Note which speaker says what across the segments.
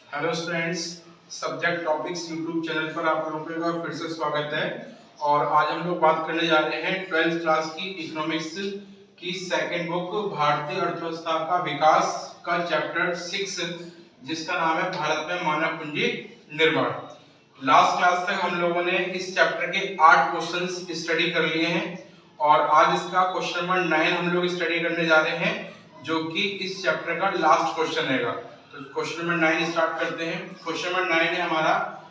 Speaker 1: Hello students, subject topics YouTube channel पर आप लोगों का फिर से स्वागत है। और आज हम लोग बात करने जा रहे हैं 12th क्लास की इकोनॉमिक्स की सेकंड बुक भारतीय अर्थव्यवस्था का विकास का चैप्टर 6, जिसका नाम है भारत में मानव पूंजी निर्माण। लास्ट क्लास तक हम लोगों ने इस चैप्टर के 8 क्वेश्चंस स्टडी कर लिए हैं और आज इसका क्वेश्चन नंबर 9 हम लोग स्टडी करने जा रहे हैं, जो कि इस चैप्टर का लास्ट क्वेश्चन है। तो क्वेश्चन नंबर 9 स्टार्ट करते हैं। क्वेश्चन नंबर 9 है हमारा,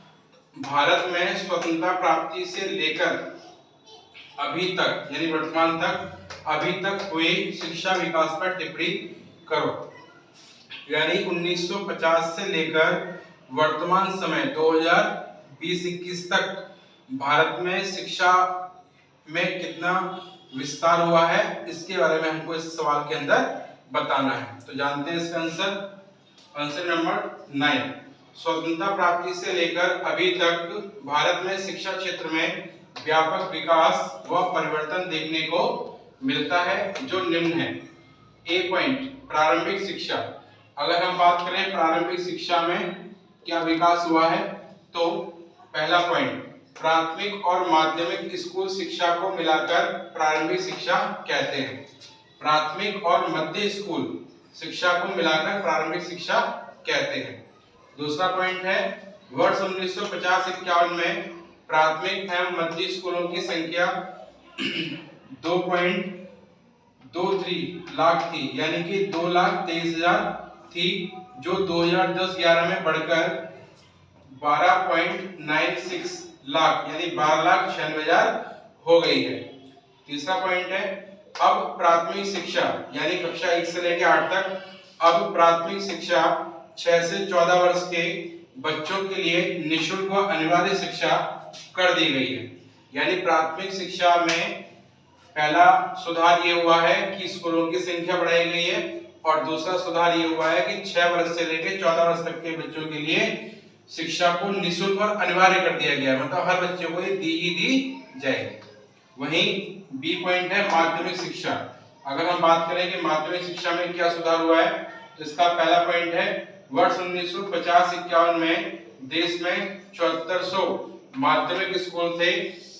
Speaker 1: भारत में स्वतंत्रता प्राप्ति से लेकर अभी तक यानी वर्तमान तक अभी तक हुए शिक्षा विकास पर टिप्पणी करो। यानी 1950 से लेकर वर्तमान समय 2020-21 तक भारत में शिक्षा में कितना विस्तार हुआ है, इसके बारे में हमको इस सवाल के अंदर बताना है। तो जानते हैं इसका आंसर नंबर 9। स्वतंत्रता प्राप्ति से लेकर अभी तक भारत में शिक्षा क्षेत्र में व्यापक विकास व परिवर्तन देखने को मिलता है, जो निम्न है। ए पॉइंट, प्रारंभिक शिक्षा। अगर हम बात करें प्रारंभिक शिक्षा में क्या विकास हुआ है, तो पहला पॉइंट, प्राथमिक और माध्यमिक स्कूल शिक्षा को मिलाकर प्रारंभिक शिक्षा कहते हैं। प्राथमिक और मध्य स्कूल शिक्षा को मिलाकर प्रारंभिक शिक्षा कहते हैं। दूसरा पॉइंट है, वर्ष 1950-51 में प्राथमिक एवं मध्य स्कूलों की संख्या 2.23 लाख थी, यानी कि 2,23,000 थी, जो 2010-11 में बढ़कर 12.96 लाख यानी 12,96,000 हो गई है। तीसरा पॉइंट है, अब प्राथमिक शिक्षा यानी कक्षा 1 से लेकर 8 तक अब प्राथमिक शिक्षा 6 से 14 वर्ष के बच्चों के लिए निःशुल्क व अनिवार्य शिक्षा कर दी गई है। यानी प्राथमिक शिक्षा में पहला सुधार ये हुआ है कि स्कूलों की संख्या बढ़ाई गई है, और दूसरा सुधार ये हुआ है कि 6 वर्ष से लेकर 14 वर्ष तक के बच्चों के लिए शिक्षा को निःशुल्क और अनिवार्य कर दिया गया है, मतलब हर बच्चे को ये दी जाएगी। वहीं बी पॉइंट है माध्यमिक शिक्षा। अगर हम बात करें कि माध्यमिक शिक्षा में क्या सुधार हुआ है, तो इसका पहला पॉइंट है, वर्ष 1950-51 में देश में 7400 माध्यमिक स्कूल थे,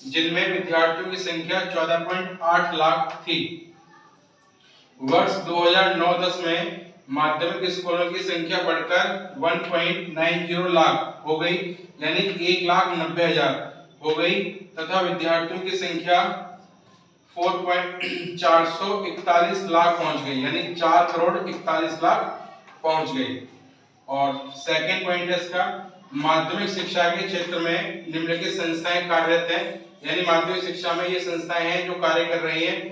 Speaker 1: जिनमें विद्यार्थियों की संख्या 14.8 लाख थी। वर्ष 2009-10 में माध्यमिक स्कूलों की संख्या बढ़कर 1.90 लाख हो गई, यानी 1,90,000 हो गई, तथा विद्यार्थियों की संख्या 441 लाख पहुंच गई, यानी 4,41 लाख पहुंच गई। और सेकंड पॉइंट है इसका, माध्यमिक शिक्षा के क्षेत्र में निम्नलिखित संस्थाएं कार्यरत हैं। यानी माध्यमिक शिक्षा में ये संस्थाएं हैं जो कार्य कर रही हैं।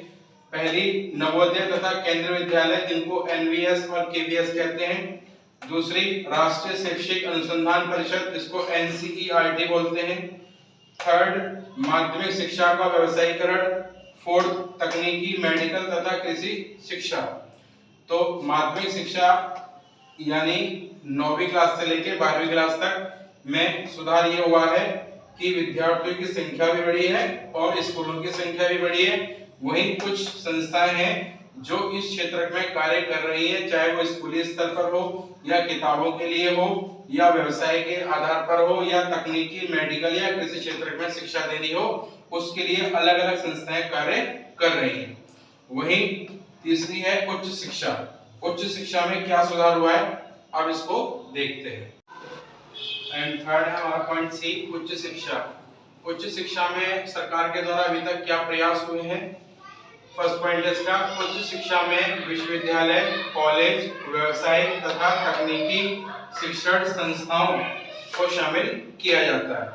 Speaker 1: पहली, नवोदय तथा केंद्रीय विद्यालय, जिनको एनवीएस और केवीएस कहते हैं। दूसरी, राष्ट्रीय शैक्षिक अनुसंधान परिषद, जिसको एनसीईआरटी बोलते हैं। थर्ड, माध्यमिक शिक्षा का व्यवसायीकरण। फोर्थ, तकनीकी, मेडिकल तथा कृषि शिक्षा। तो माध्यमिक शिक्षा यानी 9वीं क्लास से लेकर 12वीं क्लास तक में सुधार ये हुआ है कि विद्यार्थियों की संख्या भी बढ़ी है और स्कूलों की संख्या भी बढ़ी है। वहीं कुछ संस्थाएं हैं जो इस क्षेत्र में कार्य कर रही है, चाहे वो स्कूली स्तर पर हो या किताबों के लिए हो या व्यवसाय के आधार पर हो या तकनीकी, मेडिकल या कृषि क्षेत्र में शिक्षा देनी हो, उसके लिए अलग अलग संस्थाएं कार्य कर रही हैं। वहीं तीसरी है उच्च शिक्षा। उच्च शिक्षा में क्या सुधार हुआ है, अब इसको देखते हैं। एंड थर्ड है हमारा पॉइंट सी, उच्च शिक्षा। उच्च शिक्षा में सरकार के द्वारा अभी तक क्या प्रयास हुए हैं। फर्स्ट पॉइंट है इसका, उच्च शिक्षा में विश्वविद्यालय, कॉलेज, व्यवसायिक तथा तकनीकी शिक्षण संस्थाओं को शामिल किया जाता है।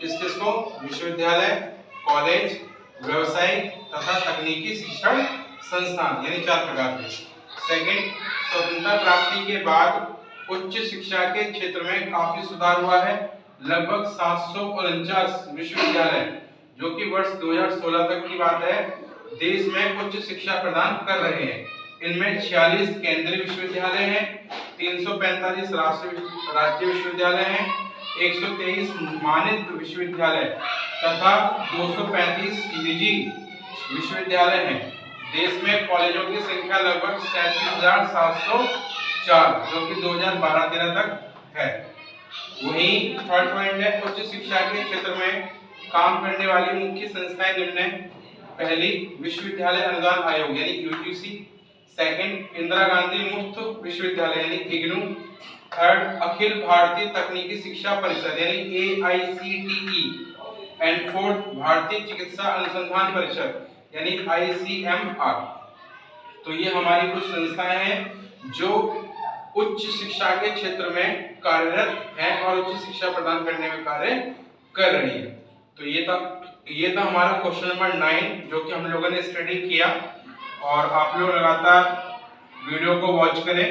Speaker 1: किसको? विश्वविद्यालय, कॉलेज, व्यवसायिक तथा तकनीकी शिक्षण संस्थान, यानी 4 प्रकार के। सेकंड, स्वतंत्रता प्राप्ति के बाद उच्च शिक्षा के क्षेत्र में काफी सुधार हुआ है। लगभग 749 विश्वविद्यालय, जो कि वर्ष 2016 तक की बात है, देश में उच्च शिक्षा प्रदान कर रहे हैं। इनमें 46 केंद्रीय विश्वविद्यालय हैं, 345 राज्य विश्वविद्यालय हैं, 123 मानद विश्वविद्यालय तथा 235 निजी विश्वविद्यालय हैं। देश में कॉलेजों की संख्या लगभग 37,704, जो कि 2012-13 तक है। वहीं थर्ड पॉइंट है उच्च शिक्षा के क्षेत्र में काम करने वाली मुख्य संस्थाएं निम्न है। पहली, विश्वविद्यालय अनुदान आयोग यानी यूजीसी। सेकंड, इंदिरा गांधी मुक्त विश्वविद्यालय यानी इग्नू। थर्ड, अखिल भारतीय तकनीकी शिक्षा परिषद यानी AICTE। एंड फोर्थ, भारतीय चिकित्सा अनुसंधान परिषद यानी ICMR। तो ये हमारी कुछ संस्थाएं हैं जो उच्च शिक्षा के क्षेत्र में कार्यरत हैं और उच्च शिक्षा प्रदान करने में कार्य कर रही है। तो ये था हमारा क्वेश्चन नंबर 9 जो कि हम लोगों ने स्टडी किया। और आप लोग लगातार वीडियो को वॉच करें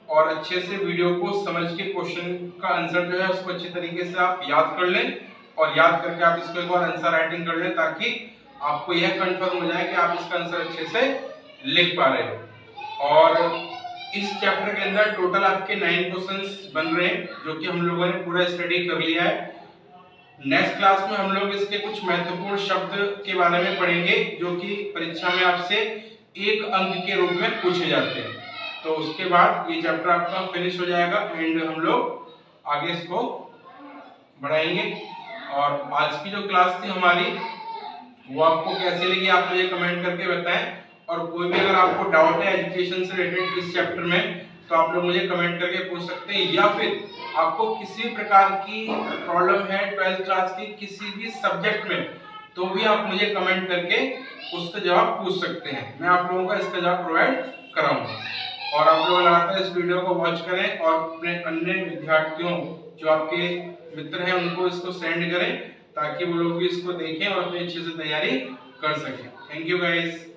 Speaker 1: और अच्छे से वीडियो को समझ के क्वेश्चन का आंसर जो है उसको अच्छी तरीके से आप याद कर लें और याद करके आप इसको एक बार आंसर राइटिंग कर लें ताकि आपको यह कंफर्म हो जाए कि आप इसका आंसर अच्छे से लिख पा रहे हो। और इस चैप्टर के अंदर टोटल आपके 9 क्वेश्चंस बन रहे हैं जो कि हम लोगों ने पूरा स्टडी कर लिया है। नेक्स्ट क्लास में हम लोग इसके कुछ महत्वपूर्ण शब्द के बारे में पढ़ेंगे जो कि परीक्षा में आपसे 1 अंक के रूप में पूछे जाते हैं। तो उसके बाद ये चैप्टर आपका फिनिश हो जाएगा एंड हम लोग आगे इसको बढ़ाएंगे। और आज की जो क्लास थी हमारी वो आपको कैसी लगी आप मुझे कमेंट करके बताएं। और कोई भी अगर आपको डाउट है एजुकेशन से रिलेटेड इस चैप्टर में तो आप लोग मुझे कमेंट करके पूछ सकते हैं, या फिर आपको किसी प्रकार की प्रॉब्लम है 12th क्लास की किसी भी सब्जेक्ट में तो भी आप मुझे कमेंट करके उसका जवाब पूछ सकते हैं। मैं आप लोगों का इसका जवाब प्रोवाइड कराऊंगा। और आप लोग लगातार इस वीडियो को वॉच करें और अपने अन्य विद्यार्थियों जो आपके मित्र हैं उनको इसको सेंड करें ताकि वो लोग भी इसको देखें और अपनी अच्छे से तैयारी कर सकें। Thank you guys.